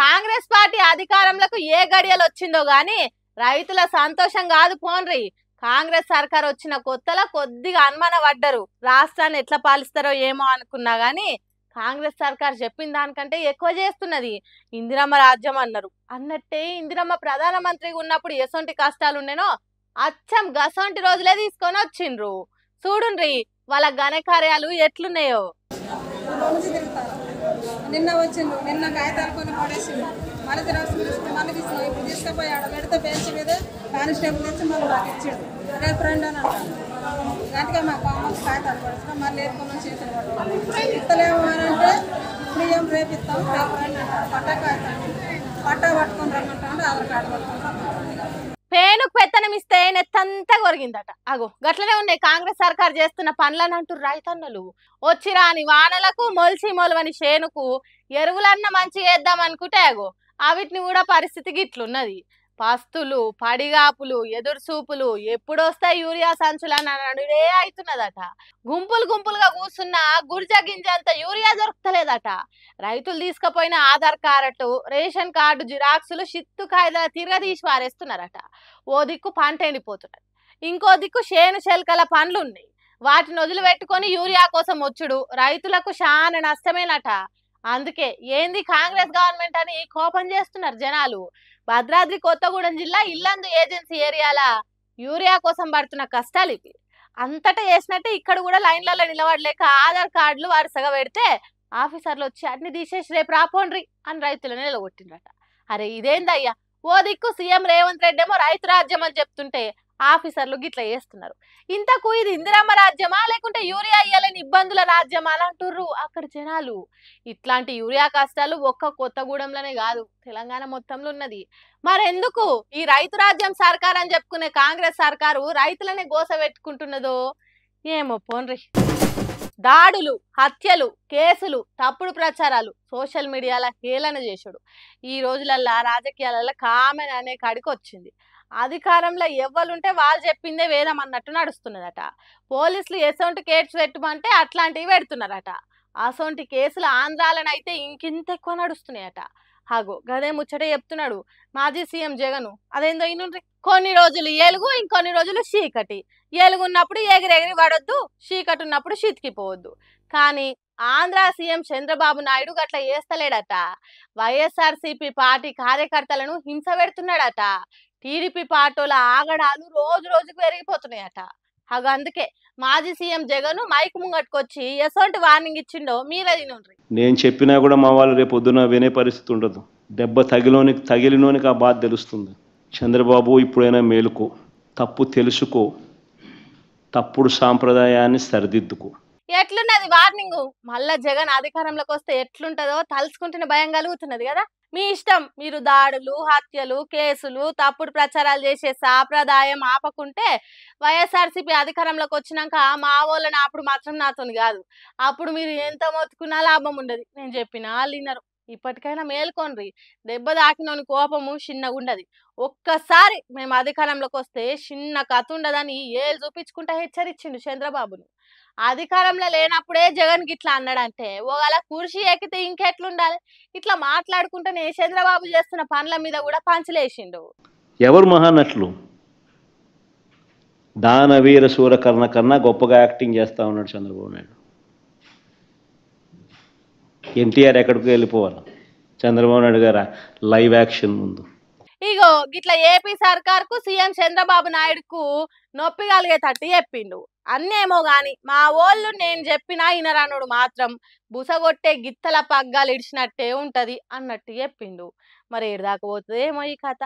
Congress party అధికారంలోకి ఏ గడియలు వచ్చిందో గాని రైతుల సంతోషం కాదు పోన్రి. కాంగ్రెస్ సర్కార్ వచ్చిన కొత్తలో కొద్దిగా అనుమాన పడ్డరు, రాష్ట్రాన్ని ఎట్లా పాలిస్తారో ఏమో అనుకున్నా గాని కాంగ్రెస్ సర్కార్ చెప్పిన దానికంటే ఎక్కువ చేస్తున్నది. ఇందిరమ్మ రాజ్యం అన్నారు, అన్నట్టే ఇందిరమ్మ ప్రధానమంత్రిగా ఉన్నప్పుడు ఎసొంటి కష్టాలు ఉండేనో అచ్చం గసొంటి రోజులే తీసుకొని వచ్చిండ్రు. చూడుండ్రి వాళ్ళ ఘనకార్యాలు ఎట్లున్నాయో. నిన్న వచ్చిండు, నిన్న కాగితాలు కొన్ని పడేసిండు, మళ్ళీ మళ్ళీ తీసుకున్నాం. ఇప్పుడు తీసుకుపోయి ఆడ పెడితే బెంచ్ మీద కానిస్టేబుల్ తెచ్చి మళ్ళీ నాకు ఇచ్చిండు. రేపు రండి అని అంటాను. గట్టిగా మా కామర్స్ కాగితాలు పడేసినా మళ్ళీ వేసుకొని చేతులు పట్టుకోవాలి. ఇస్తలేము అని అంటే ఇప్పుడు ఏం రేపు ఇస్తాం, రేపు రండి అంటారు. పట్టా కాగితాలు పట్టా పట్టుకొని రమ్మంటాడు, ఆధార్ కార్డు పట్టుకొని రమ్మంటాడు. పేనుకు పెత్తనం ఇస్తే నెత్తంతా కొరిగిందట. అగో గట్లనే ఉన్నాయి కాంగ్రెస్ సర్కార్ చేస్తున్న పనులని అంటూ రైతన్నలు. వచ్చి రాని వానలకు మొలిసి మొలవని చేనుకు ఎరువులన్న మంచి వేద్దాం అనుకుంటే అగో అవిటిని కూడా పరిస్థితి గిట్లున్నది. పస్తులు, పడిగాపులు, ఎదురు చూపులు, ఎప్పుడొస్తాయి యూరియా సంచులని నడుడే అవుతున్నదట. గుంపులు గుంపులుగా కూర్చున్న గుర్జ గింజంత యూరియా దొరకలేదట. రైతులు తీసుకుపోయిన ఆధార్ కార్డు, రేషన్ కార్డు జిరాక్సులు షిత్తు కాయిదాల తిరగదీసి పారేస్తున్నారట. ఓ దిక్కు పంట ఎండిపోతున్నది, ఇంకో దిక్కు చేను చెలకల పండ్లు ఉన్నాయి. వాటిని వదిలిపెట్టుకొని యూరియా కోసం వచ్చుడు రైతులకు చాలా నష్టమేనట. అందుకే ఏంది కాంగ్రెస్ గవర్నమెంట్ అని కోపం చేస్తున్నారు జనాలు. భద్రాద్రి కొత్తగూడెం జిల్లా ఇల్లందు ఏజెన్సీ ఏరియాల యూరియా కోసం పడుతున్న కష్టాలు ఇవి. అంతటా చేసినట్టే ఇక్కడ కూడా లైన్లలో నిలబడలేక ఆధార్ కార్డులు వరుసగా పెడితే ఆఫీసర్లు వచ్చి అన్ని తీసేసి రేపు రాపోండ్రి అని రైతులను నిలగొట్టిండ్రట. అరే ఇదేందయ్యా, ఓ దిక్కు సీఎం రేవంత్ రెడ్డి ఏమో రైతు రాజ్యం అని చెప్తుంటే ఆఫీసర్లు గిట్లా చేస్తున్నారు. ఇంతకు ఇది ఇందిరమ్మ రాజ్యమా లేకుంటే యూరియా ఇయ్యలేని ఇబ్బందుల రాజ్యమా అని అంటుర్రు అక్కడ జనాలు. ఇట్లాంటి యూరియా కష్టాలు ఒక్క కొత్తగూడెంలోనే కాదు, తెలంగాణ మొత్తంలో ఉన్నది. మరెందుకు ఈ రైతు రాజ్యం సర్కార్ అని చెప్పుకునే కాంగ్రెస్ సర్కారు రైతులనే గోస పెట్టుకుంటున్నదో ఏమో పోన్రి. దాడులు, హత్యలు, కేసులు, తప్పుడు ప్రచారాలు, సోషల్ మీడియాల హేళన చేసుడు ఈ రోజులల్లా రాజకీయాలలో కామన్ అనే కాడికి వచ్చింది. అధికారంలో ఎవ్వరుంటే వాళ్ళు చెప్పిందే వేదం అన్నట్టు నడుస్తున్నదట. పోలీసులు ఎసొంటి కేసు పెట్టమంటే అట్లాంటివి పెడుతున్నారట. అసొంటి కేసులు ఆంధ్రాలను అయితే ఇంకింత ఎక్కువ నడుస్తున్నాయట. హాగో గదే ముచ్చటే చెప్తున్నాడు మాజీ సీఎం జగన్. అదేందో ఇనుండ్రి, కొన్ని రోజులు ఏలుగు ఇంకొన్ని రోజులు చీకటి. ఏలుగున్నప్పుడు ఎగిరెగిరి పడొద్దు, చీకటి ఉన్నప్పుడు చితికిపోవద్దు. కానీ ఆంధ్ర సీఎం చంద్రబాబు నాయుడు గట్ల చేస్తలేడట. వైఎస్ఆర్సీపీ పార్టీ కార్యకర్తలను హింస పెడుతున్నాడట. టీడీపీ పార్టీల ఆగడాలు రోజు రోజుకు పెరిగిపోతున్నాయట. అందుకే మాజీ సీఎం జగన్ మైక్ ముంగట్టుకొచ్చి ఎసొంటి వార్నింగ్ ఇచ్చిండో మీరే తినుండ్రి. నేను చెప్పినా కూడా మా వాళ్ళు రేపు పొద్దున వినే పరిస్థితి ఉండదు. దెబ్బ తగిలినోనికి ఆ బాధ తెలుస్తుంది. చంద్రబాబు ఇప్పుడైనా మేలుకో, తప్పు తెలుసుకో, తప్పుడు సాంప్రదాయాన్ని సరిదిద్దుకో. ఎట్లున్నది వార్నింగ్? మళ్ళా జగన్ అధికారంలోకి వస్తే ఎట్లుంటదో తలుచుకుంటున్న భయం కలుగుతున్నది కదా. మీ ఇష్టం, మీరు దాడులు, హత్యలు, కేసులు, తప్పుడు ప్రచారాలు చేసే సాంప్రదాయం ఆపకుంటే వైఎస్ఆర్సీపీ అధికారంలోకి వచ్చినాక మా వాళ్ళని అప్పుడు మాత్రం నాతోని కాదు. అప్పుడు మీరు ఎంత మొత్తుకున్నా లాభం ఉండదు. నేను చెప్పినా వాళ్ళు వినరు. ఇప్పటికైనా మేల్కొండ్రి. దెబ్బ తాకినోని కోపము చిన్నగా ఉండదు. ఒక్కసారి మేము అధికారంలోకి వస్తే చిన్న కథ ఉండదని ఏళ్ళు చూపించుకుంటా హెచ్చరించిండు చంద్రబాబును. అధికారంలో లేనప్పుడే జగన్ గిట్లా అన్నాడంటే ఒకవేళ కుర్చీ ఎక్కితే ఇంకెట్లుండాలి? ఇట్లా మాట్లాడుకుంటేనే చంద్రబాబు చేస్తున్న పనుల మీద కూడా పంచలేసిండు. ఎవరు మహానటులు? దానవీర సూరకర్ణ కన్నా గొప్పగా యాక్టింగ్ చేస్తా ఉన్నాడు చంద్రబాబు నాయుడు. ఎన్టీఆర్ ఎక్కడికి వెళ్ళిపోవాలి, చంద్రబాబు నాయుడు గారు లైవ్ యాక్షన్ ముందు. ఇగో గిట్లా ఏపీ సర్కార్ కు సీఎం చంద్రబాబు నాయుడుకు నొప్పి కలిగేటట్టు చెప్పిండు. అన్నేమో గాని మా ఓళ్ళు నేను చెప్పినా ఇనరానుడు మాత్రం బుసగొట్టే గిత్తల పగ్గాలు ఇడిచినట్టే ఉంటది అన్నట్టు చెప్పిండు. మరి ఏడు దాకా పోతుందేమో ఈ కథ.